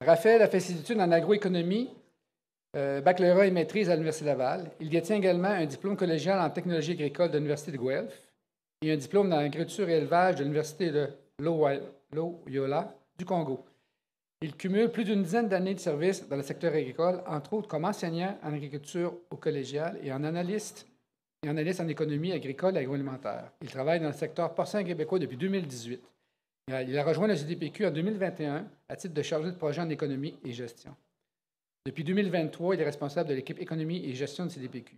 Raphaël a fait ses études en agroéconomie, baccalauréat et maîtrise à l'Université Laval. Il détient également un diplôme collégial en technologie agricole de l'Université de Guelph et un diplôme dans l'agriculture et élevage de l'Université de Loyola du Congo. Il cumule plus d'une dizaine d'années de service dans le secteur agricole, entre autres comme enseignant en agriculture au collégial et en analyste en économie agricole et agroalimentaire. Il travaille dans le secteur porcin québécois depuis 2018. Il a rejoint le CDPQ en 2021 à titre de chargé de projet en économie et gestion. Depuis 2023, il est responsable de l'équipe économie et gestion du CDPQ.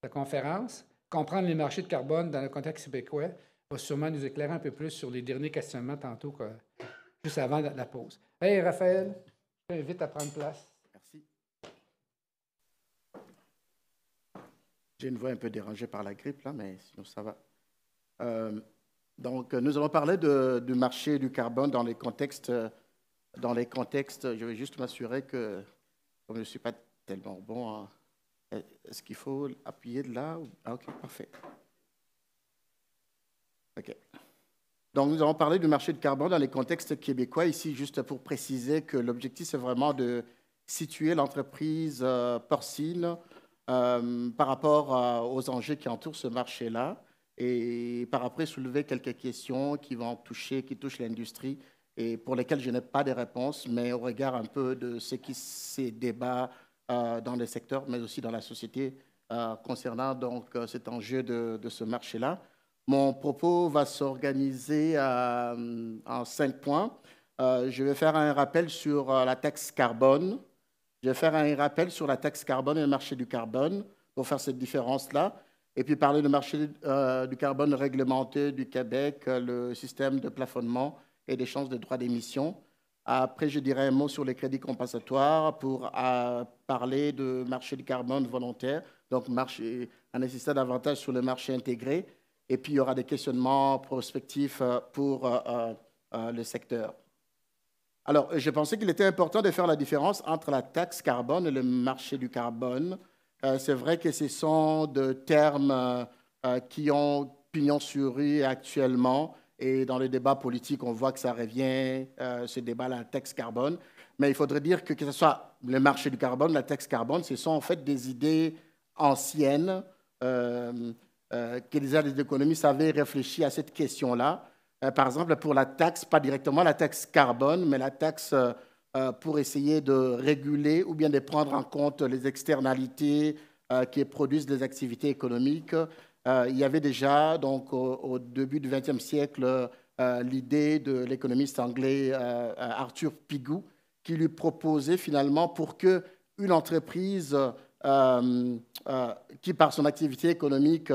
Sa conférence, Comprendre les marchés de carbone dans le contexte québécois, va sûrement nous éclairer un peu plus sur les derniers questionnements tantôt, juste avant la pause. Hey Raphaël, je t'invite à prendre place. Merci. J'ai une voix un peu dérangée par la grippe, là, mais sinon ça va. Donc, nous allons parler du marché du carbone dans les contextes. Je vais juste m'assurer que, comme je ne suis pas tellement bon, est-ce qu'il faut appuyer de là? Ah, OK, parfait. OK. Donc, nous allons parler du marché du carbone dans les contextes québécois. Ici, juste pour préciser que l'objectif, c'est vraiment de situer l'entreprise porcine par rapport aux enjeux qui entourent ce marché-là et par après soulever quelques questions qui touchent l'industrie et pour lesquelles je n'ai pas de réponse, mais au regard un peu de ce qui se débat dans le secteur, mais aussi dans la société concernant donc cet enjeu de ce marché-là. Mon propos va s'organiser en 5 points. Je vais faire un rappel sur la taxe carbone. Je vais faire un rappel sur la taxe carbone et le marché du carbone pour faire cette différence-là. Et puis parler du marché du carbone réglementé du Québec, le système de plafonnement et d'échange de droits d'émission. Après, je dirai un mot sur les crédits compensatoires pour parler du marché du carbone volontaire, donc un nécessaire davantage sur le marché intégré. Et puis, il y aura des questionnements prospectifs pour le secteur. Alors, je pensais qu'il était important de faire la différence entre la taxe carbone et le marché du carbone. C'est vrai que ce sont deux termes qui ont pignon sur rue actuellement. Et dans les débats politiques, on voit que ça revient, ce débat, la taxe carbone. Mais il faudrait dire que ce soit le marché du carbone, la taxe carbone, ce sont en fait des idées anciennes que les économistes avaient réfléchi à cette question-là. Par exemple, pour la taxe, pas directement la taxe carbone, mais la taxe pour essayer de réguler ou bien de prendre en compte les externalités qui produisent les activités économiques. Il y avait déjà, donc, au début du XXe siècle, l'idée de l'économiste anglais Arthur Pigou, qui lui proposait finalement pour qu'une entreprise qui, par son activité économique,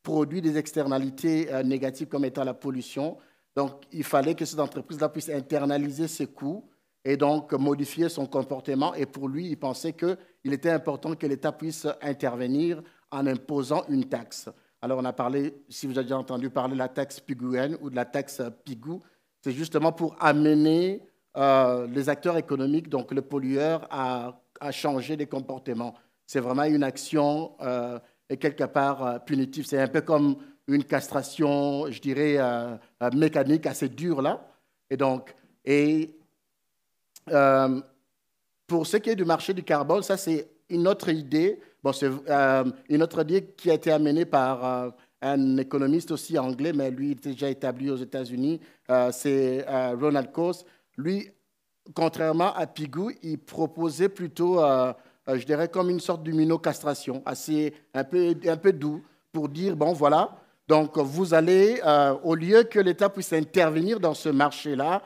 produit des externalités négatives comme étant la pollution. Donc, il fallait que cette entreprise-là puisse internaliser ses coûts et donc modifier son comportement. Et pour lui, il pensait qu'il était important que l'État puisse intervenir en imposant une taxe. Alors, on a parlé, si vous avez déjà entendu parler de la taxe pigouenne ou de la taxe Pigou, c'est justement pour amener les acteurs économiques, donc le pollueur, à changer des comportements. C'est vraiment une action et quelque part punitive. C'est un peu comme une castration, je dirais, mécanique assez dure là. Et donc, pour ce qui est du marché du carbone, ça c'est une autre idée. Bon, c'est une autre idée qui a été amenée par un économiste aussi anglais, mais lui il était déjà établi aux États-Unis. C'est Ronald Coase. Lui, contrairement à Pigou, il proposait plutôt je dirais comme une sorte d'immunocastration, un peu doux, pour dire, bon, voilà, donc vous allez, au lieu que l'État puisse intervenir dans ce marché-là,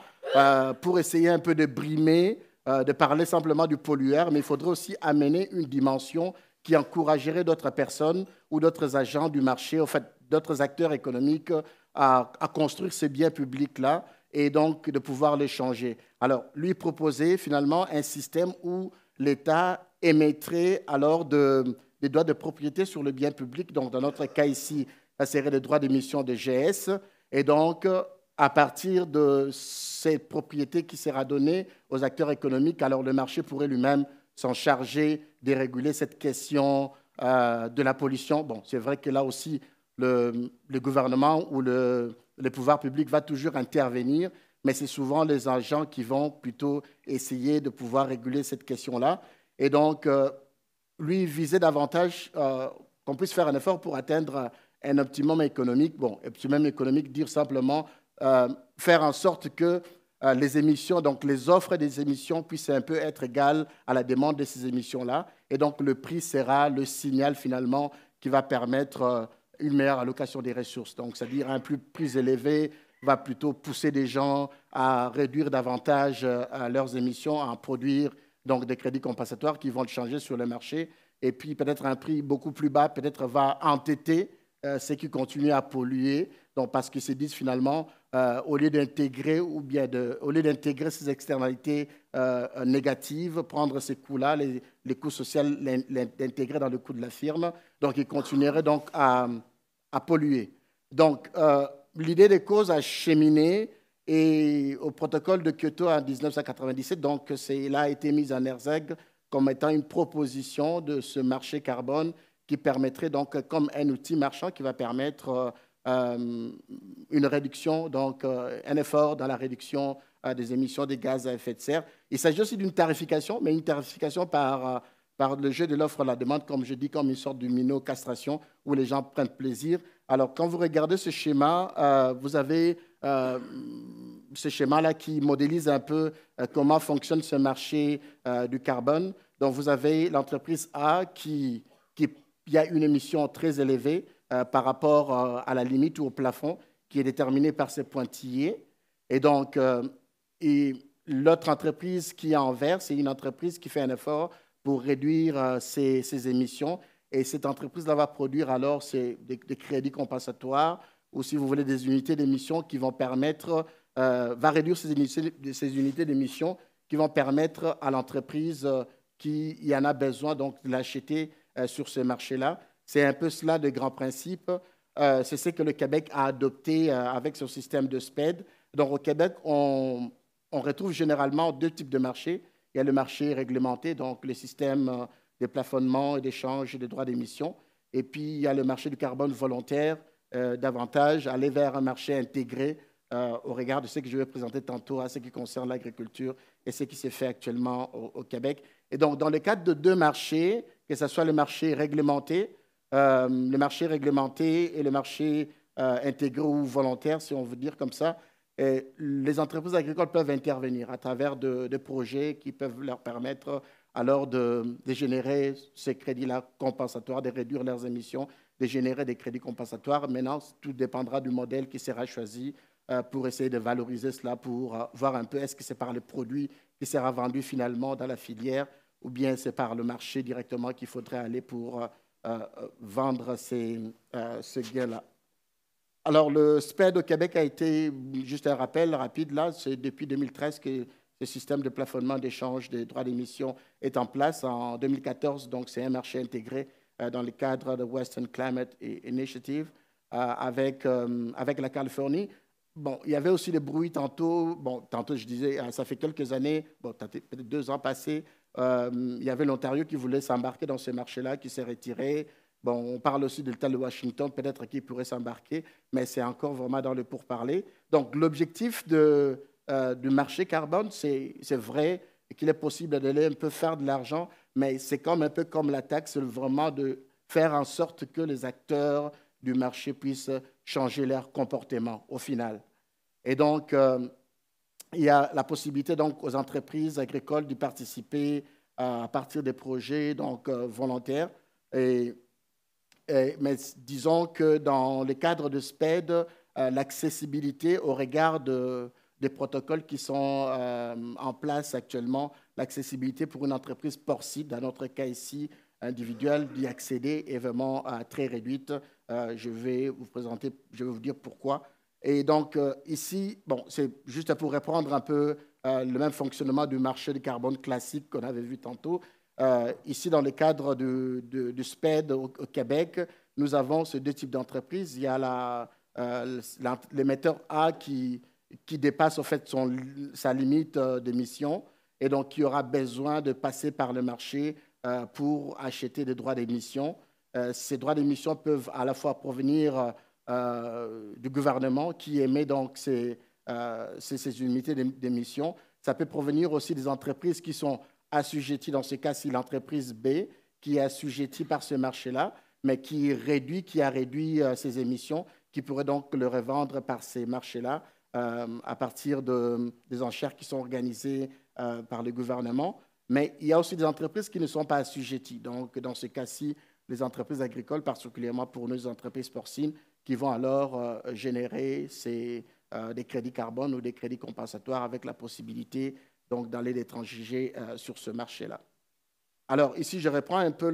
pour essayer un peu de brimer, de parler simplement du pollueur, mais il faudrait aussi amener une dimension qui encouragerait d'autres personnes ou d'autres agents du marché, en fait, d'autres acteurs économiques à construire ces biens publics-là et donc de pouvoir les changer. Alors, lui proposait finalement un système où l'État émettrait alors des droits de propriété sur le bien public. Donc, dans notre cas ici, ça serait les droits d'émission de GS. Et donc, à partir de cette propriété qui sera donnée aux acteurs économiques, alors le marché pourrait lui-même s'en charger de réguler cette question de la pollution. Bon, c'est vrai que là aussi, le gouvernement ou le pouvoir public va toujours intervenir, mais c'est souvent les agents qui vont plutôt essayer de pouvoir réguler cette question-là. Et donc, lui visait davantage qu'on puisse faire un effort pour atteindre un optimum économique. Bon, optimum économique, dire simplement faire en sorte que les émissions, donc les offres des émissions puissent un peu être égales à la demande de ces émissions-là. Et donc, le prix sera le signal finalement qui va permettre une meilleure allocation des ressources. Donc, c'est-à-dire un plus élevé va plutôt pousser des gens à réduire davantage leurs émissions, à produire donc des crédits compensatoires qui vont le changer sur le marché. Et puis, peut-être un prix beaucoup plus bas, peut-être va entêter ceux qui continuent à polluer. Donc, parce qu'ils se disent finalement, au lieu d'intégrer au lieu d'intégrer ces externalités négatives, prendre ces coûts-là, les coûts sociaux, l'intégrer dans le coût de la firme, donc ils continueraient donc à polluer. Donc, l'idée des causes a cheminé et au protocole de Kyoto en 1997, donc cela a été mis en exergue comme étant une proposition de ce marché carbone qui permettrait donc comme un outil marchand qui va permettre une réduction, donc un effort dans la réduction des émissions de gaz à effet de serre. Il s'agit aussi d'une tarification, mais une tarification par le jeu de l'offre et la demande, comme je dis, comme une sorte de minot-castration où les gens prennent plaisir. Alors, quand vous regardez ce schéma, vous avez ce schéma-là qui modélise un peu comment fonctionne ce marché du carbone. Donc, vous avez l'entreprise A qui a une émission très élevée par rapport à la limite ou au plafond qui est déterminé par ces pointillés. Et donc, l'autre entreprise qui est en vert, c'est une entreprise qui fait un effort pour réduire ses émissions. Et cette entreprise-là va produire alors des crédits compensatoires ou, si vous voulez, des unités d'émission qui vont permettre, va réduire ces unités d'émission qui vont permettre à l'entreprise qui y en a besoin donc, de l'acheter sur ce marché-là. C'est un peu cela de grand principe. C'est ce que le Québec a adopté avec son système de SPED. Donc, au Québec, on retrouve généralement deux types de marchés. Il y a le marché réglementé, donc le système de plafonnement et d'échange des droits d'émission. Et puis, il y a le marché du carbone volontaire, davantage aller vers un marché intégré au regard de ce que je vais présenter tantôt à ce qui concerne l'agriculture et ce qui s'est fait actuellement au Québec. Et donc, dans le cadre de deux marchés, que ce soit le marché réglementé et le marché intégré ou volontaire, si on veut dire comme ça, les entreprises agricoles peuvent intervenir à travers de projets qui peuvent leur permettre alors de générer ces crédits-là compensatoires, de réduire leurs émissions, de générer des crédits compensatoires. Maintenant, tout dépendra du modèle qui sera choisi pour essayer de valoriser cela, pour voir un peu est-ce que c'est par le produit qui sera vendu finalement dans la filière ou bien c'est par le marché directement qu'il faudrait aller pour vendre ce gain-là. Alors, le SPED au Québec a été, juste un rappel rapide, là, c'est depuis 2013 que ce système de plafonnement d'échange des droits d'émission est en place. En 2014, donc, c'est un marché intégré dans le cadre de Western Climate Initiative avec la Californie. Bon, il y avait aussi des bruits tantôt. Bon, tantôt, je disais, ça fait quelques années, bon, peut-être 2 ans passés, il y avait l'Ontario qui voulait s'embarquer dans ce marché-là, qui s'est retiré. Bon, on parle aussi de l'État de Washington, peut-être qu'il pourrait s'embarquer, mais c'est encore vraiment dans le pourparler. Donc, l'objectif du marché carbone, c'est vrai qu'il est possible d'aller un peu faire de l'argent, mais c'est comme un peu comme la taxe, c'est vraiment de faire en sorte que les acteurs du marché puissent changer leur comportement au final. Et donc, il y a la possibilité donc, aux entreprises agricoles de participer à partir des projets donc, volontaires. Mais disons que dans le cadre de SPED, l'accessibilité au regard des protocoles qui sont en place actuellement, l'accessibilité pour une entreprise porcine, dans notre cas ici, individuelle, d'y accéder est vraiment très réduite. Je vais vous dire pourquoi. Et donc, ici, bon, c'est juste pour reprendre un peu le même fonctionnement du marché du carbone classique qu'on avait vu tantôt. Ici, dans le cadre du SPED au Québec, nous avons ces deux types d'entreprises. Il y a l'émetteur A qui dépasse en fait sa limite d'émission et donc qui aura besoin de passer par le marché pour acheter des droits d'émission. Ces droits d'émission peuvent à la fois provenir du gouvernement qui émet donc ces ces unités d'émission. Ça peut provenir aussi des entreprises qui sont assujetties, dans ce cas-ci, l'entreprise B, qui est assujettie par ce marché-là, mais qui a réduit ses émissions, qui pourrait donc le revendre par ces marchés-là à partir des enchères qui sont organisées par le gouvernement. Mais il y a aussi des entreprises qui ne sont pas assujetties. Donc, dans ce cas-ci, les entreprises agricoles, particulièrement pour nos entreprises porcines, qui vont alors générer des crédits carbone ou des crédits compensatoires avec la possibilité donc d'aller d'étranger sur ce marché-là. Alors, ici, je reprends un peu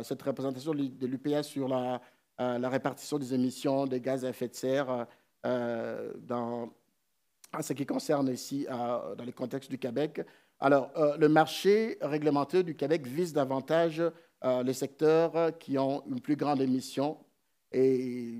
cette représentation de l'UPS sur la répartition des émissions de gaz à effet de serre en ce qui concerne ici, dans le contexte du Québec. Alors, le marché réglementé du Québec vise davantage les secteurs qui ont une plus grande émission, et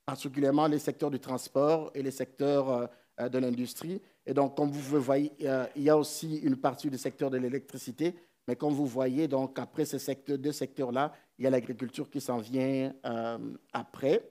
particulièrement les secteurs du transport et les secteurs de l'industrie. Et donc, comme vous voyez, il y a aussi une partie du secteur de l'électricité, mais comme vous voyez, donc, après ces deux secteurs-là, il y a l'agriculture qui s'en vient après.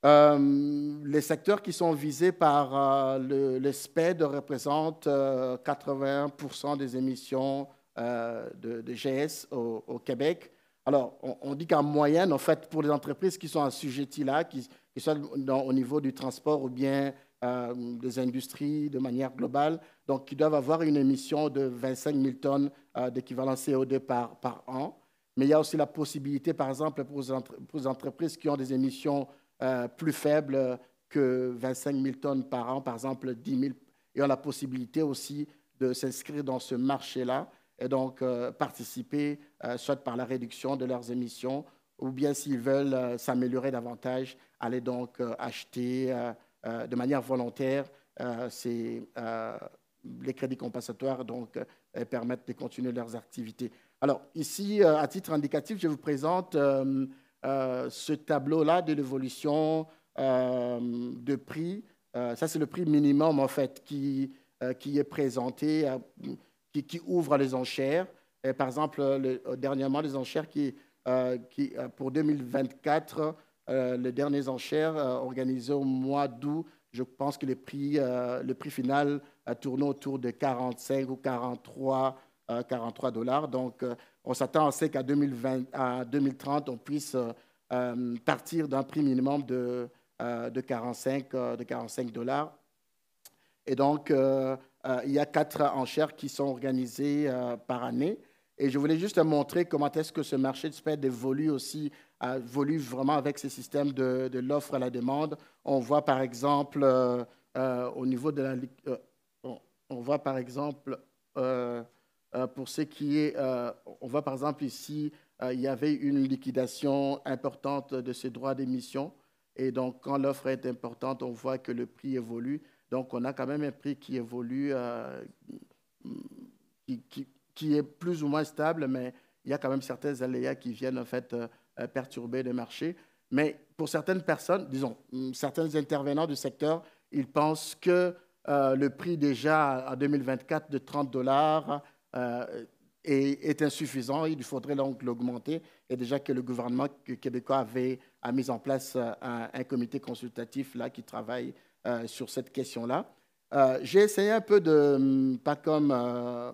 Les secteurs qui sont visés par le SPED représentent 81% des émissions de GS au Québec. Alors, on dit qu'en moyenne, en fait, pour les entreprises qui sont assujetties là, qui sont au niveau du transport ou bien des industries de manière globale, donc qui doivent avoir une émission de 25 000 tonnes d'équivalent CO2 par an. Mais il y a aussi la possibilité, par exemple, pour les entreprises qui ont des émissions plus faibles que 25 000 tonnes par an, par exemple 10 000, ils ont la possibilité aussi de s'inscrire dans ce marché-là et donc participer soit par la réduction de leurs émissions ou bien s'ils veulent s'améliorer davantage, aller donc acheter de manière volontaire les crédits compensatoires donc permettent de continuer leurs activités. Alors ici, à titre indicatif, je vous présente ce tableau-là de l'évolution de prix. Ça, c'est le prix minimum, en fait, qui est présenté, qui ouvre les enchères. Et par exemple, dernièrement, les enchères pour 2024, les dernières enchères organisées au mois d'août, je pense que le prix final a tourné autour de 45 ou 43 $. Donc, on s'attend à ce qu'à 2030, on puisse partir d'un prix minimum de 45 $. Et donc, il y a 4 enchères qui sont organisées par année. Et je voulais juste montrer comment est-ce que ce marché de SPED évolue aussi, évolue vraiment avec ce système de l'offre à la demande. On voit par exemple au niveau de on voit par exemple pour ce qui est, on voit par exemple ici, il y avait une liquidation importante de ces droits d'émission. Et donc, quand l'offre est importante, on voit que le prix évolue. Donc, on a quand même un prix qui évolue, qui est plus ou moins stable, mais il y a quand même certains aléas qui viennent en fait perturber le marché. Mais pour certaines personnes, disons, certains intervenants du secteur, ils pensent que le prix déjà en 2024 de 30 $ est insuffisant. Il faudrait donc l'augmenter. Et déjà que le gouvernement québécois a mis en place un comité consultatif là, qui travaille sur cette question-là. J'ai essayé un peu pas comme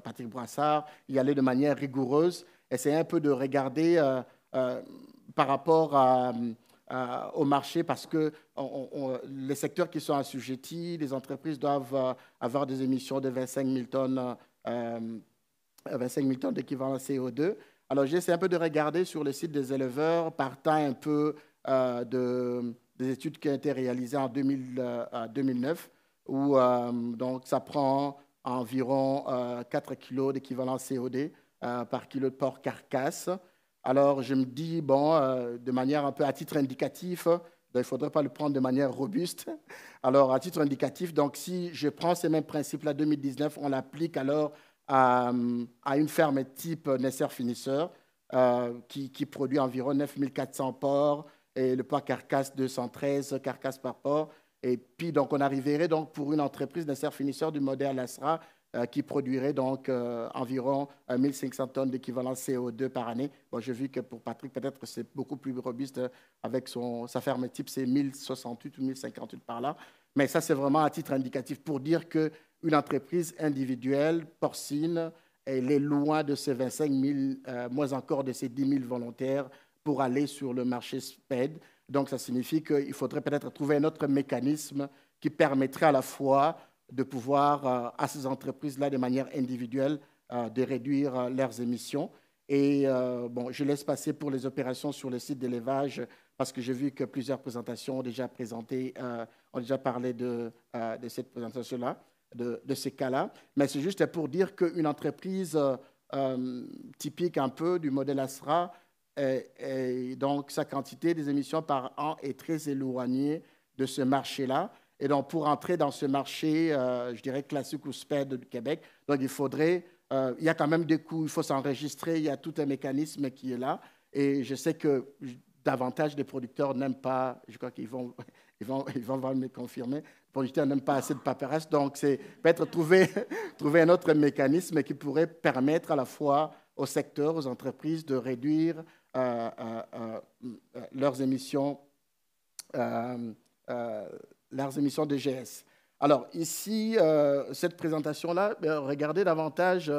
Patrick Brassard, y aller de manière rigoureuse, essayer un peu de regarder par rapport au marché parce que les secteurs qui sont assujettis, les entreprises doivent avoir des émissions de 25 000 tonnes, 25 000 tonnes d'équivalent CO2. Alors, j'ai essayé un peu de regarder sur le site des éleveurs, partant un peu des études qui ont été réalisées en 2009, où donc, ça prend environ 4 kg d'équivalent CO2 par kilo de porc carcasse. Alors, je me dis, bon, de manière un peu à titre indicatif, il ne faudrait pas le prendre de manière robuste. Alors, à titre indicatif, donc, si je prends ces mêmes principes-là, 2019, on l'applique alors à une ferme type naisseur-finisseur qui produit environ 9 400 porcs et le porc carcasse 213 carcasses par porc. Et puis, donc, on arriverait donc pour une entreprise naisseur-finisseur du modèle ASRA qui produirait donc environ 1500 tonnes d'équivalent CO2 par année. Bon, j'ai vu que pour Patrick, peut-être c'est beaucoup plus robuste avec sa ferme type, c'est 1068 ou 1058 par là. Mais ça, c'est vraiment à titre indicatif pour dire qu'une entreprise individuelle porcine, elle est loin de ces 25 000, moins encore de ces 10 000 volontaires pour aller sur le marché SPED. Donc, ça signifie qu'il faudrait peut-être trouver un autre mécanisme qui permettrait à la fois de pouvoir, à ces entreprises-là, de manière individuelle, de réduire leurs émissions. Et bon, je laisse passer pour les opérations sur le site d'élevage parce que j'ai vu que plusieurs présentations ont déjà ont déjà parlé de cette présentation-là, de ces cas-là. Mais c'est juste pour dire qu'une entreprise typique un peu du modèle Astra, donc sa quantité des émissions par an est très éloignée de ce marché-là. Et donc, pour entrer dans ce marché, je dirais classique ou SPED du Québec, donc il y a quand même des coûts, il faut s'enregistrer, il y a tout un mécanisme qui est là. Et je sais que davantage des producteurs n'aiment pas, je crois qu'ils vont me confirmer, les producteurs n'aiment pas assez de paperasse. Donc, c'est peut-être trouver un autre mécanisme qui pourrait permettre à la fois au secteur, aux entreprises de réduire leurs émissions de GS. Alors, ici, cette présentation-là, regardez davantage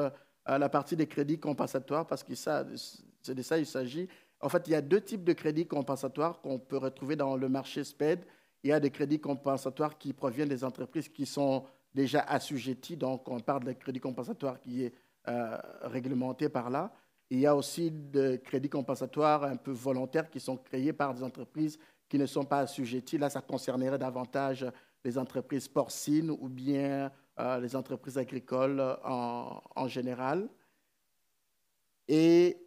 la partie des crédits compensatoires parce que c'est de ça qu'il s'agit. En fait, il y a deux types de crédits compensatoires qu'on peut retrouver dans le marché SPED. Il y a des crédits compensatoires qui proviennent des entreprises qui sont déjà assujetties. Donc, on parle de crédit compensatoire qui est réglementé par là. Il y a aussi des crédits compensatoires un peu volontaires qui sont créés par des entreprises qui ne sont pas assujetties. Là, ça concernerait davantage les entreprises porcines ou bien les entreprises agricoles en général. Et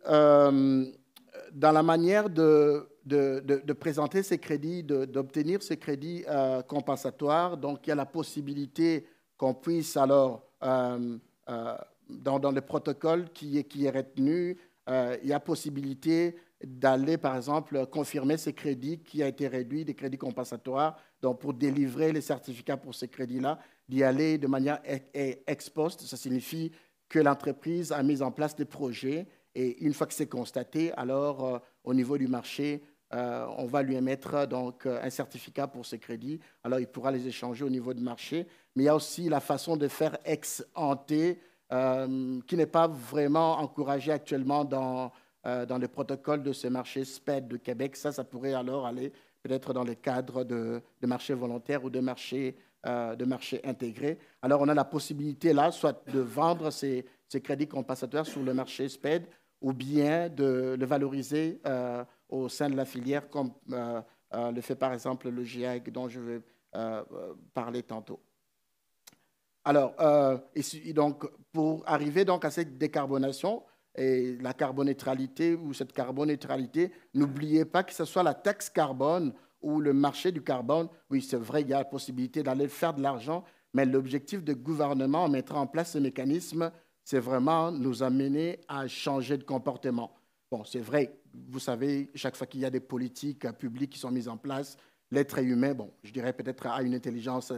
dans la manière de présenter ces crédits, d'obtenir ces crédits compensatoires, donc il y a la possibilité qu'on puisse alors, dans le protocole qui est retenu, il y a possibilité d'aller, par exemple, confirmer ces crédits qui a été réduit, des crédits compensatoires. Donc, pour délivrer les certificats pour ces crédits-là, d'y aller de manière ex post. Ça signifie que l'entreprise a mis en place des projets et une fois que c'est constaté, alors, au niveau du marché, on va lui émettre donc, un certificat pour ces crédits. Alors, il pourra les échanger au niveau du marché. Mais il y a aussi la façon de faire ex ante qui n'est pas vraiment encouragée actuellement dans le protocole de ce marché SPED de Québec. Ça pourrait alors aller peut-être dans le cadre de marchés volontaires ou de marchés intégrés. Alors, on a la possibilité là, soit de vendre ces crédits compensatoires sur le marché SPED ou bien de le valoriser au sein de la filière, comme le fait par exemple le GIEC dont je vais parler tantôt. Alors, donc, pour arriver donc à cette décarbonation, et la carboneutralité ou cette carboneutralité, n'oubliez pas que ce soit la taxe carbone ou le marché du carbone. Oui, c'est vrai, il y a la possibilité d'aller faire de l'argent, mais l'objectif du gouvernement en mettant en place ce mécanisme, c'est vraiment nous amener à changer de comportement. Bon, c'est vrai, vous savez, chaque fois qu'il y a des politiques publiques qui sont mises en place, l'être humain, bon, je dirais peut-être a une intelligence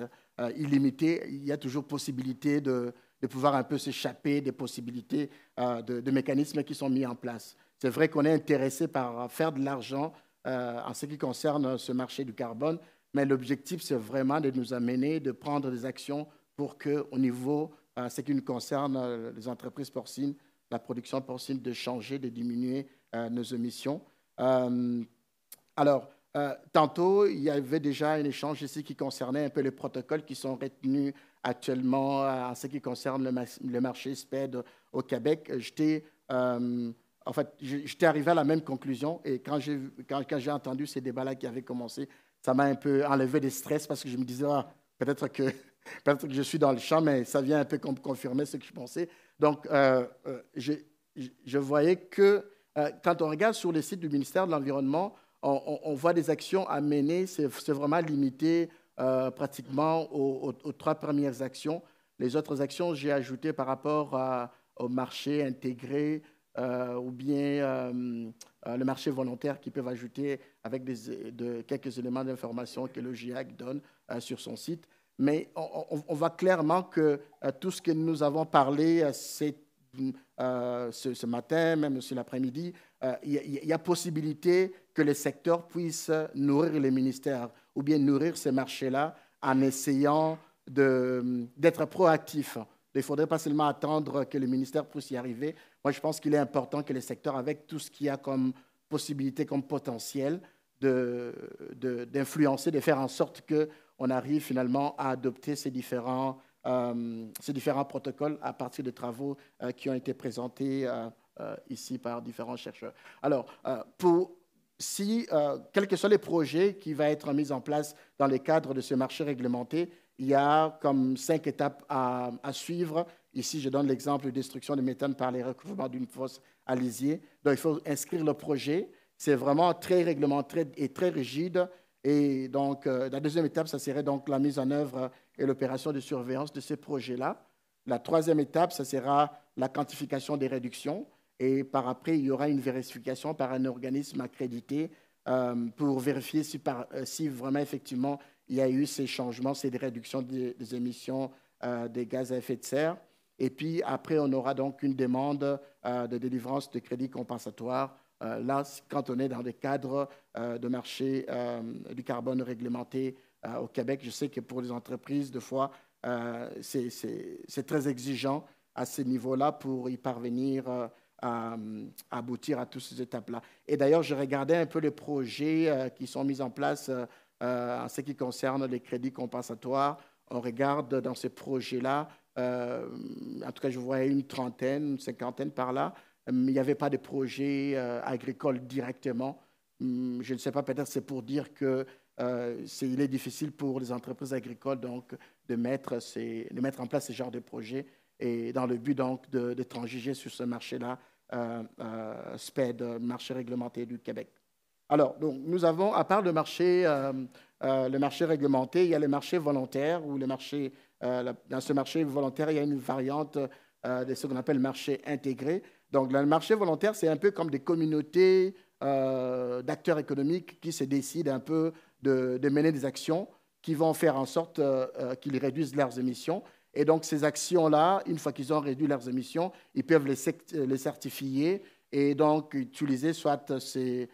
illimitée. Il y a toujours possibilité de pouvoir un peu s'échapper des possibilités de mécanismes qui sont mis en place. C'est vrai qu'on est intéressé par faire de l'argent en ce qui concerne ce marché du carbone, mais l'objectif, c'est vraiment de nous amener, de prendre des actions pour qu'au niveau, ce qui nous concerne, les entreprises porcines, la production porcine, de changer, de diminuer nos émissions. Alors, tantôt, il y avait déjà un échange ici qui concernait un peu les protocoles qui sont retenus actuellement en ce qui concerne le marché SPED au Québec. J'étais arrivé à la même conclusion et quand j'ai entendu ces débats-là qui avaient commencé, ça m'a un peu enlevé des stress parce que je me disais, peut-être que je suis dans le champ, mais ça vient un peu confirmer ce que je pensais. Donc, je voyais que quand on regarde sur le site du ministère de l'Environnement, on voit des actions à mener, c'est vraiment limité pratiquement aux 3 premières actions. Les autres actions, j'ai ajouté par rapport au marché intégré ou bien le marché volontaire qui peuvent ajouter avec quelques éléments d'information que le GIEC donne sur son site. Mais on voit clairement que tout ce que nous avons parlé ce matin, même aussi l'après-midi, il y a possibilité que les secteurs puissent nourrir les ministères ou bien nourrir ces marchés-là en essayant d'être proactif. Il ne faudrait pas seulement attendre que le ministère puisse y arriver. Moi, je pense qu'il est important que les secteurs, avec tout ce qu'il y a comme possibilité, comme potentiel, d'influencer, de faire en sorte qu'on arrive finalement à adopter ces différents protocoles à partir de travaux qui ont été présentés ici par différents chercheurs. Alors, quels que soient les projets qui vont être mis en place dans le cadre de ce marché réglementé, il y a comme 5 étapes à suivre. Ici, je donne l'exemple de destruction de méthane par les recouvrements d'une fosse à lisier. Donc, il faut inscrire le projet. C'est vraiment très réglementé et très rigide. Et donc, la deuxième étape, ça serait donc la mise en œuvre et l'opération de surveillance de ces projets-là. La troisième étape, ça sera la quantification des réductions. Et par après, il y aura une vérification par un organisme accrédité pour vérifier si vraiment, effectivement, il y a eu ces changements, ces réductions des émissions des gaz à effet de serre. Et puis, après, on aura donc une demande de délivrance de crédits compensatoires. Là, quand on est dans des cadres de marché du carbone réglementé au Québec, je sais que pour les entreprises, des fois, c'est très exigeant à ce niveau-là pour y parvenir à aboutir à toutes ces étapes-là. Et d'ailleurs, je regardais un peu les projets qui sont mis en place en ce qui concerne les crédits compensatoires. On regarde dans ces projets-là, en tout cas, je voyais une trentaine, une cinquantaine par là, mais il n'y avait pas de projet agricole directement. Je ne sais pas, peut-être c'est pour dire que il est difficile pour les entreprises agricoles donc, de mettre en place ce genre de projet et dans le but donc de transiger sur ce marché-là, SPED, marché réglementé du Québec. Alors, donc, nous avons, à part le marché réglementé, il y a le marché volontaire, ou dans ce marché volontaire, il y a une variante de ce qu'on appelle le marché intégré. Donc, le marché volontaire, c'est un peu comme des communautés d'acteurs économiques qui se décident un peu de mener des actions qui vont faire en sorte qu'ils réduisent leurs émissions. Et donc, ces actions-là, une fois qu'ils ont réduit leurs émissions, ils peuvent les certifier et donc utiliser soit ces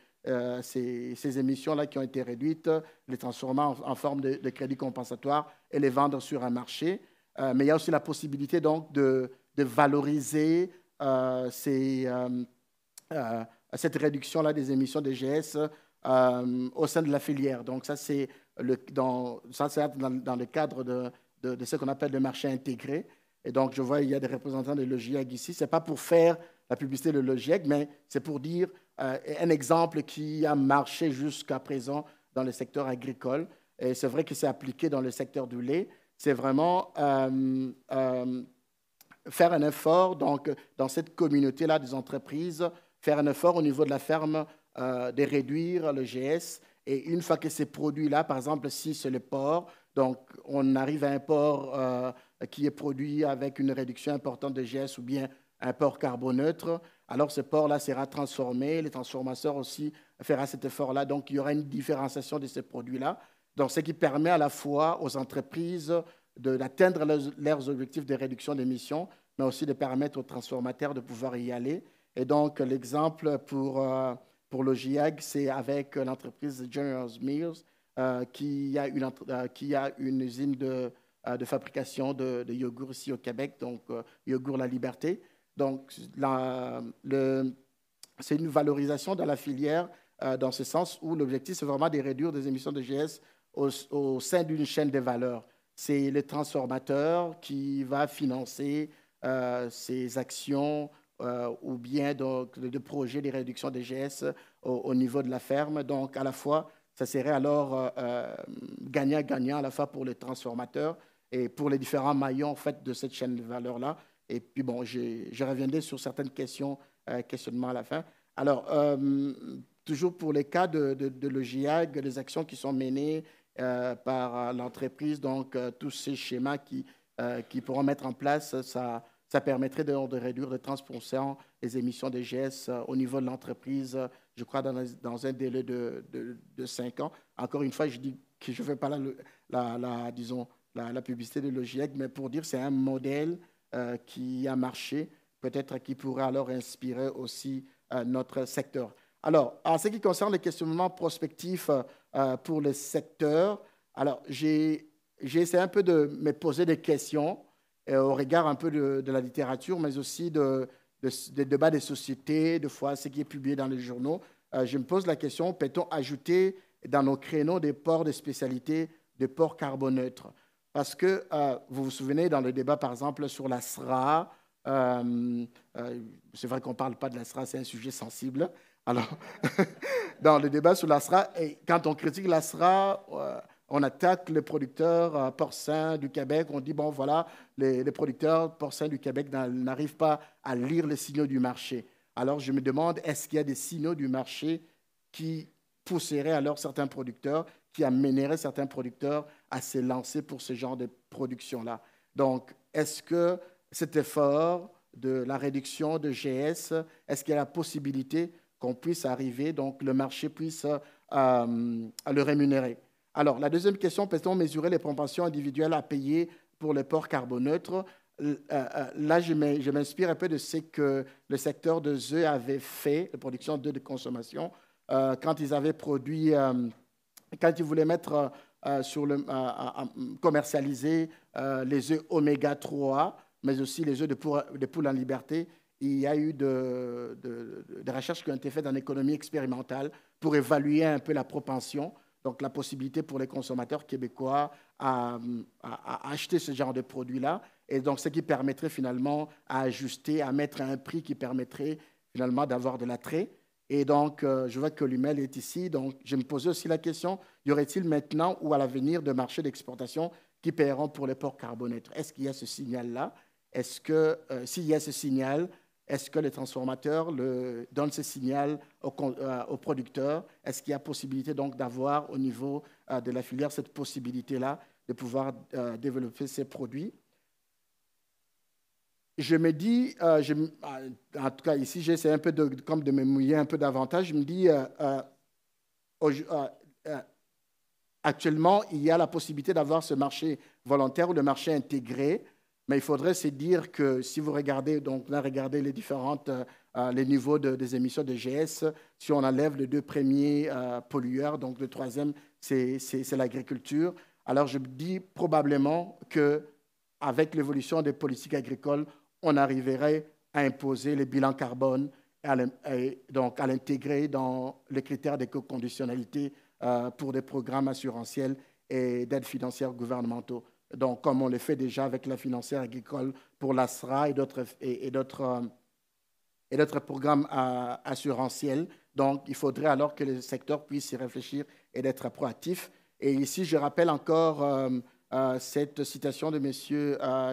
émissions-là qui ont été réduites, les transformer en forme de crédit compensatoire et les vendre sur un marché. Mais il y a aussi la possibilité donc de valoriser cette réduction-là des émissions de GS au sein de la filière. Donc, ça, c'est dans le cadre de ce qu'on appelle le marché intégré. Et donc, je vois, il y a des représentants de Logiag ici. Ce n'est pas pour faire la publicité de Logiag, mais c'est pour dire un exemple qui a marché jusqu'à présent dans le secteur agricole. Et c'est vrai que c'est appliqué dans le secteur du lait. C'est vraiment faire un effort donc, dans cette communauté-là des entreprises, faire un effort au niveau de la ferme de réduire le GS. Et une fois que ces produits-là, par exemple, si c'est le porc, donc on arrive à un porc qui est produit avec une réduction importante de GS ou bien un porc carboneutre, alors ce porc-là sera transformé, les transformateurs aussi feront cet effort-là, donc il y aura une différenciation de ces produits-là, donc ce qui permet à la fois aux entreprises d'atteindre leurs objectifs de réduction d'émissions, mais aussi de permettre aux transformateurs de pouvoir y aller. Et donc l'exemple pour le GIAG, c'est avec l'entreprise General Mills qui a une usine de fabrication de yogourt ici au Québec, donc Yogourt La Liberté. Donc, c'est une valorisation dans la filière dans ce sens où l'objectif, c'est vraiment de réduire des émissions de GS au sein d'une chaîne de valeur. C'est le transformateur qui va financer ces actions ou bien donc, de projets de réduction des GS au niveau de la ferme. Donc, à la fois, ça serait alors gagnant-gagnant à la fois pour les transformateurs et pour les différents maillons en fait, de cette chaîne de valeur-là. Et puis, bon, je reviendrai sur certaines questionnements à la fin. Alors, toujours pour les cas de l'OGIAG, les actions qui sont menées par l'entreprise, donc tous ces schémas qui pourront mettre en place, ça permettrait de réduire de 30% les émissions de GS au niveau de l'entreprise, je crois, dans un délai de 5 ans. Encore une fois, je dis que je ne fais pas la publicité de l'OGIAG, mais pour dire que c'est un modèle qui a marché, peut-être qui pourrait alors inspirer aussi notre secteur. Alors, en ce qui concerne les questionnements prospectifs pour le secteur, alors j'ai j'ai essayé un peu de me poser des questions au regard un peu de la littérature, mais aussi des débats des sociétés, de fois ce qui est publié dans les journaux. Je me pose la question, peut-on ajouter dans nos créneaux des ports de spécialité, des ports carboneutres? Parce que vous vous souvenez, dans le débat, par exemple, sur la SRA, c'est vrai qu'on ne parle pas de la SRA, c'est un sujet sensible. Alors, dans le débat sur la SRA, et quand on critique la SRA, on attaque les producteurs porcins du Québec. On dit, bon, voilà, les producteurs porcins du Québec n'arrivent pas à lire les signaux du marché. Alors, je me demande, est-ce qu'il y a des signaux du marché qui pousseraient alors certains producteurs, qui amèneraient certains producteurs à se lancer pour ce genre de production-là? Donc, est-ce que cet effort de la réduction de GS, est-ce qu'il y a la possibilité qu'on puisse arriver, donc le marché puisse le rémunérer? Alors, la deuxième question, peut-on mesurer les propensions individuelles à payer pour les ports carboneutres? Là, je m'inspire un peu de ce que le secteur de œufs avait fait, la production d'œufs de consommation, quand ils avaient produit, quand ils voulaient mettre commercialiser les œufs oméga 3, mais aussi les œufs de poules en liberté. Il y a eu des recherches qui ont été faites en économie expérimentale pour évaluer un peu la propension, donc la possibilité pour les consommateurs québécois à acheter ce genre de produits-là. Et donc, ce qui permettrait finalement à ajuster, à mettre un prix qui permettrait finalement d'avoir de l'attrait. Et donc, je vois que l'UMEL est ici. Donc, je me posais aussi la question, y aurait-il maintenant ou à l'avenir de marchés d'exportation qui paieront pour les ports carboneutres? Est-ce qu'il y a ce signal-là? Est-ce que, s'il y a ce signal, est-ce que les transformateurs donnent ce signal aux producteurs? Est-ce qu'il y a possibilité donc d'avoir au niveau de la filière cette possibilité-là de pouvoir développer ces produits? Je me dis, en tout cas ici, j'essaie un peu comme de me mouiller un peu davantage. Je me dis, actuellement, il y a la possibilité d'avoir ce marché volontaire ou le marché intégré. Mais il faudrait se dire que si vous regardez, donc là, regardez les différentes, les niveaux des émissions de GS, si on enlève les deux premiers pollueurs, donc le troisième, c'est l'agriculture. Alors je me dis probablement qu'avec l'évolution des politiques agricoles, on arriverait à imposer les bilans carbone et donc à l'intégrer dans les critères d'éco-conditionnalité pour des programmes assurantiels et d'aides financières gouvernementaux. Donc, comme on le fait déjà avec la financière agricole pour l'ASRA et d'autres programmes assurantiels. Donc, il faudrait alors que le secteur puisse y réfléchir et d'être proactif. Et ici, je rappelle encore cette citation de M.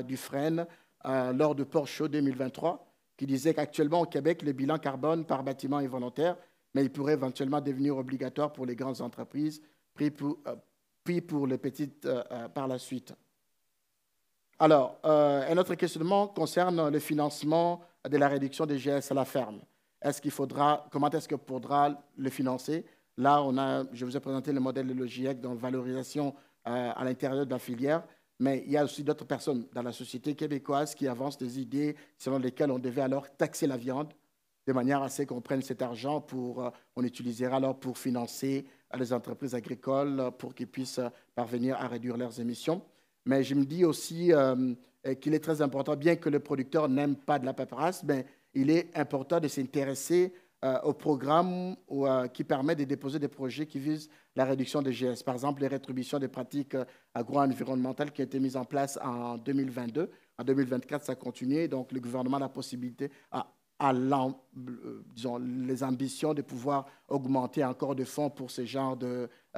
Dufresne lors de Port Chaud 2023, qui disait qu'actuellement au Québec, le bilan carbone par bâtiment est volontaire, mais il pourrait éventuellement devenir obligatoire pour les grandes entreprises, puis pour les petites par la suite. Alors, un autre questionnement concerne le financement de la réduction des GS à la ferme. Comment est-ce qu'il faudra le financer? Là, je vous ai présenté le modèle de l'OGIEC dans valorisation à l'intérieur de la filière, mais il y a aussi d'autres personnes dans la société québécoise qui avancent des idées selon lesquelles on devait alors taxer la viande de manière à ce qu'on prenne cet argent on utilisera alors pour financer les entreprises agricoles pour qu'ils puissent parvenir à réduire leurs émissions. Mais je me dis aussi qu'il est très important, bien que le producteur n'aime pas de la paperasse, mais il est important de s'intéresser au programme qui permet de déposer des projets qui visent la réduction des GS. Par exemple, les rétributions des pratiques agro-environnementales qui ont été mises en place en 2022. En 2024, ça continue. Donc, le gouvernement a la possibilité, disons, les ambitions de pouvoir augmenter encore de fonds pour ce genre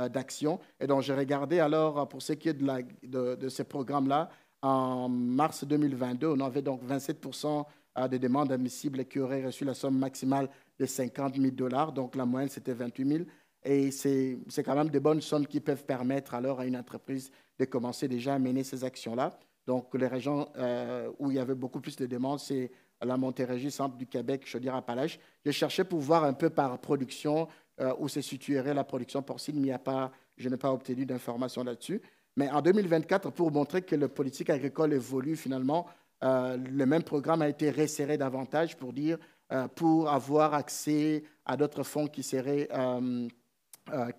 d'actions. Et donc, j'ai regardé alors, pour ce qui est de ces programmes-là, en mars 2022, on avait donc 27% de demandes admissibles qui auraient reçu la somme maximale de 50 000 $. Donc, la moyenne, c'était 28 000. Et c'est quand même de bonnes sommes qui peuvent permettre alors à une entreprise de commencer déjà à mener ces actions-là. Donc, les régions où il y avait beaucoup plus de demandes, c'est la Montérégie, centre du Québec, Chaudière-Appalaches. J'ai cherché pour voir un peu par production où se situerait la production porcine, mais je n'ai pas obtenu d'informations là-dessus. Mais en 2024, pour montrer que la politique agricole évolue finalement, le même programme a été resserré davantage pour avoir accès à d'autres fonds qui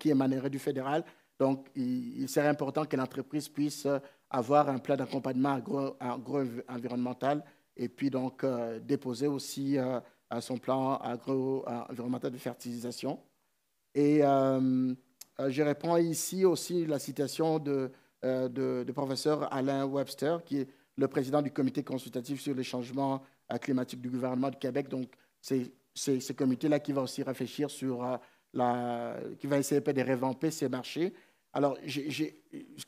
émaneraient du fédéral. Donc, il serait important que l'entreprise puisse avoir un plan d'accompagnement agro-environnemental et puis donc déposer aussi son plan agro-environnemental de fertilisation. Et je reprends ici aussi la citation de professeur Alain Webster, qui est le président du comité consultatif sur les changements climatiques du gouvernement du Québec. Donc, c'est ce comité-là qui va aussi réfléchir sur qui va essayer de revamper ces marchés. Alors,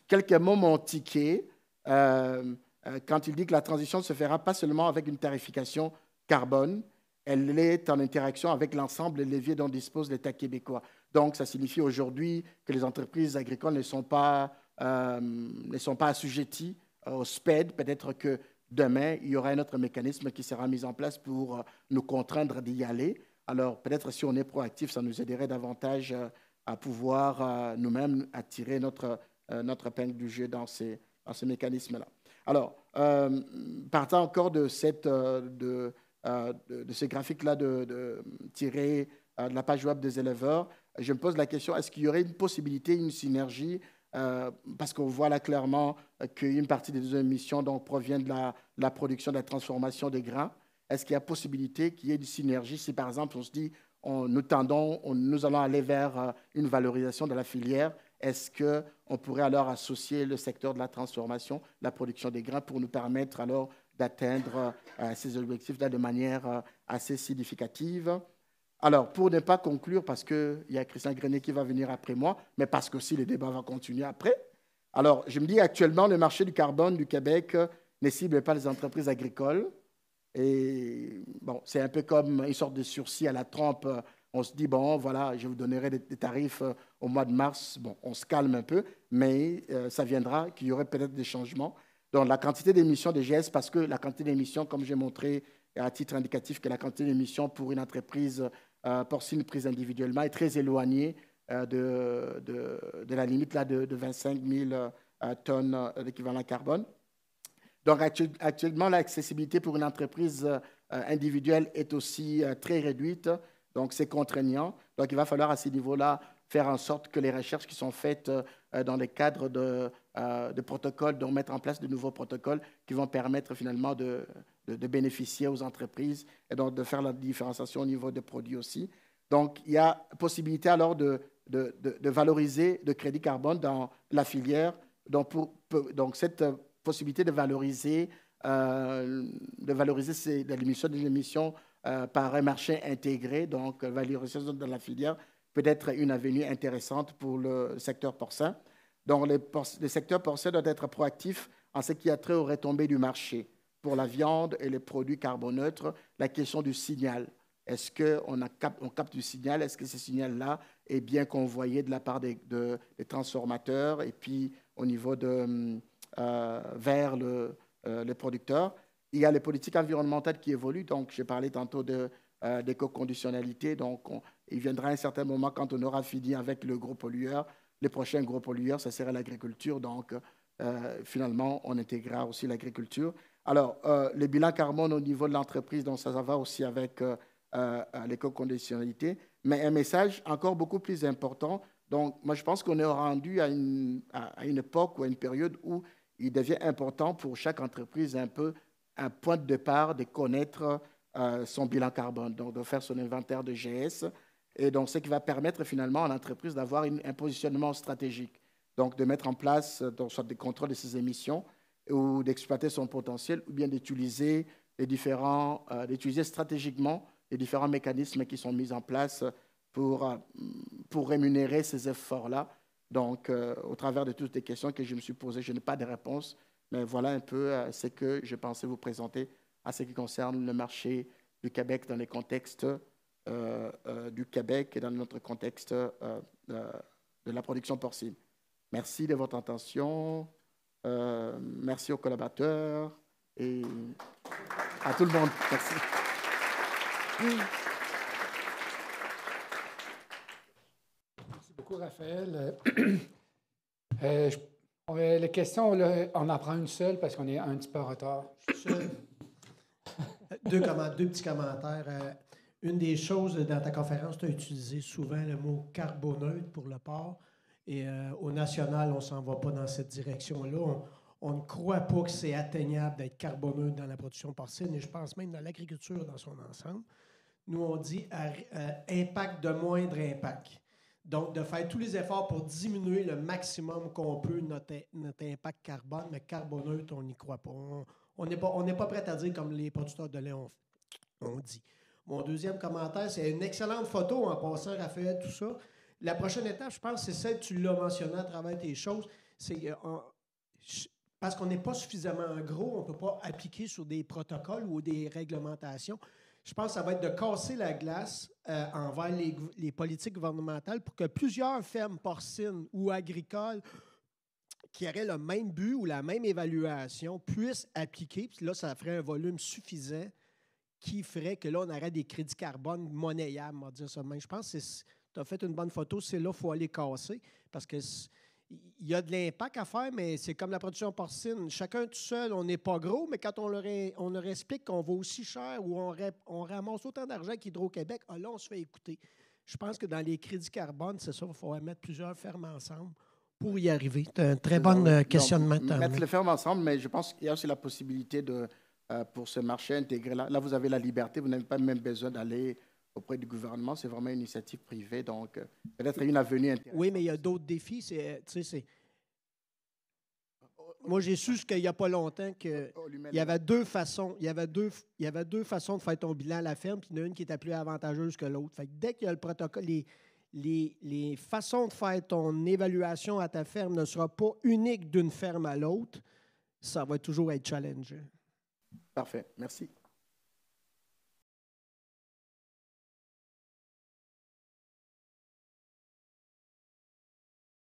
quelques mots m'ont tiqué quand il dit que la transition ne se fera pas seulement avec une tarification carbone, elle est en interaction avec l'ensemble des leviers dont dispose l'État québécois. Donc, ça signifie aujourd'hui que les entreprises agricoles ne sont pas assujetties au SPED. Peut-être que demain, il y aura un autre mécanisme qui sera mis en place pour nous contraindre d'y aller. Alors, peut-être si on est proactif, ça nous aiderait davantage à pouvoir nous-mêmes attirer notre épingle du jeu dans ces mécanismes-là. Alors, partant encore de ce graphique-là tiré de la page web des éleveurs, je me pose la question, est-ce qu'il y aurait une possibilité, une synergie, parce qu'on voit là clairement qu'une partie des émissions donc, provient de la production, de la transformation des grains. Est-ce qu'il y a possibilité qu'il y ait une synergie si, par exemple, on se dit, nous allons aller vers une valorisation de la filière, est-ce qu'on pourrait alors associer le secteur de la transformation, la production des grains, pour nous permettre alors d'atteindre ces objectifs-là de manière assez significative? Alors, pour ne pas conclure, parce qu'il y a Christian Grenet qui va venir après moi, mais parce que aussi le débat va continuer après. Alors, je me dis actuellement, le marché du carbone du Québec ne cible pas les entreprises agricoles. Et bon, c'est un peu comme une sorte de sursis à la trompe. On se dit, bon, voilà, je vous donnerai des tarifs au mois de mars. Bon, on se calme un peu, mais ça viendra qu'il y aurait peut-être des changements. Donc, la quantité d'émissions de GS, parce que la quantité d'émissions, comme j'ai montré à titre indicatif, que la quantité d'émissions pour une entreprise porcine prise individuellement est très éloignée de la limite là, de 25 000 tonnes d'équivalent carbone. Donc, actuellement, l'accessibilité pour une entreprise individuelle est aussi très réduite. Donc, c'est contraignant. Donc, il va falloir à ce niveau-là faire en sorte que les recherches qui sont faites dans le cadre de protocoles, de mettre en place de nouveaux protocoles qui vont permettre finalement de bénéficier aux entreprises et donc de faire la différenciation au niveau des produits aussi. Donc, il y a possibilité alors de valoriser le crédit carbone dans la filière. Donc, cette possibilité de valoriser l'émission des émissions par un marché intégré, donc valorisation de la filière, peut être une avenue intéressante pour le secteur porcin. Donc, le secteur porcin doit être proactif en ce qui a trait aux retombées du marché. Pour la viande et les produits carboneutres, la question du signal. Est-ce qu'on capte du signal? Est-ce que ce signal-là est bien convoyé de la part des transformateurs et puis au niveau vers les producteurs? Il y a les politiques environnementales qui évoluent. Donc, j'ai parlé tantôt d'éco-conditionnalité. Donc, il viendra un certain moment quand on aura fini avec le gros pollueur. Les prochains gros pollueurs, ça sera l'agriculture. Donc, finalement, on intégrera aussi l'agriculture. Alors, le bilan carbone au niveau de l'entreprise, donc ça va aussi avec l'éco-conditionnalité. Mais un message encore beaucoup plus important. Donc, moi, je pense qu'on est rendu à une époque ou à une période où il devient important pour chaque entreprise un point de départ de connaître son bilan carbone, donc de faire son inventaire de GS. Et donc, ce qui va permettre finalement à l'entreprise d'avoir un positionnement stratégique. Donc, de mettre en place soit des contrôles de ses émissions ou d'exploiter son potentiel ou bien d'utiliser stratégiquement les différents mécanismes qui sont mis en place pour rémunérer ces efforts-là. Donc, au travers de toutes les questions que je me suis posées, je n'ai pas de réponse, mais voilà un peu ce que je pensais vous présenter à ce qui concerne le marché du Québec dans les contextes du Québec et dans notre contexte de la production porcine. Merci de votre attention. Merci aux collaborateurs et à tout le monde. Merci. Merci beaucoup, Raphaël. Les questions, là, on en prend une seule parce qu'on est un petit peu en retard. Deux petits commentaires. Une des choses dans ta conférence, tu as utilisé souvent le mot carboneutre pour le porc. Et au national, on ne s'en va pas dans cette direction-là. On ne croit pas que c'est atteignable d'être carboneux dans la production porcine, et je pense même dans l'agriculture dans son ensemble. Nous, on dit impact de moindre impact. Donc, de faire tous les efforts pour diminuer le maximum qu'on peut notre impact carbone, mais carboneutre, on n'y croit pas. On n'est pas prêt à dire comme les producteurs de lait ont dit. Mon deuxième commentaire, c'est une excellente photo en passant, Raphaël, tout ça. La prochaine étape, je pense, c'est celle, tu l'as mentionné à travers tes choses, c'est parce qu'on n'est pas suffisamment gros, on ne peut pas appliquer sur des protocoles ou des réglementations. Je pense que ça va être de casser la glace envers les politiques gouvernementales pour que plusieurs fermes porcines ou agricoles qui auraient le même but ou la même évaluation puissent appliquer. Puis là, ça ferait un volume suffisant qui ferait que là, on aurait des crédits carbone monnayables, on va dire ça. Mais je pense que tu as fait une bonne photo, c'est là qu'il faut aller casser parce que il y a de l'impact à faire, mais c'est comme la production porcine. Chacun tout seul, on n'est pas gros, mais quand on leur explique qu'on vaut aussi cher ou on ramasse autant d'argent qu'Hydro-Québec, là, on se fait écouter. Je pense que dans les crédits carbone, c'est ça, il faudrait mettre plusieurs fermes ensemble pour y arriver. C'est un très bon questionnement. Mettre les fermes ensemble, mais je pense qu'il y a aussi la possibilité pour ce marché intégré. Là, vous avez la liberté, vous n'avez pas même besoin d'aller auprès du gouvernement. C'est vraiment une initiative privée, donc peut-être une avenue intéressante. Oui, mais il y a d'autres défis. Moi, j'ai su qu'il n'y a pas longtemps qu'il y avait deux façons. Il y avait deux façons de faire ton bilan à la ferme, puis il y en a une qui était plus avantageuse que l'autre. Fait que dès qu'il y a le protocole, les façons de faire ton évaluation à ta ferme ne sera pas unique d'une ferme à l'autre. Ça va toujours être challengeant. Parfait. Merci.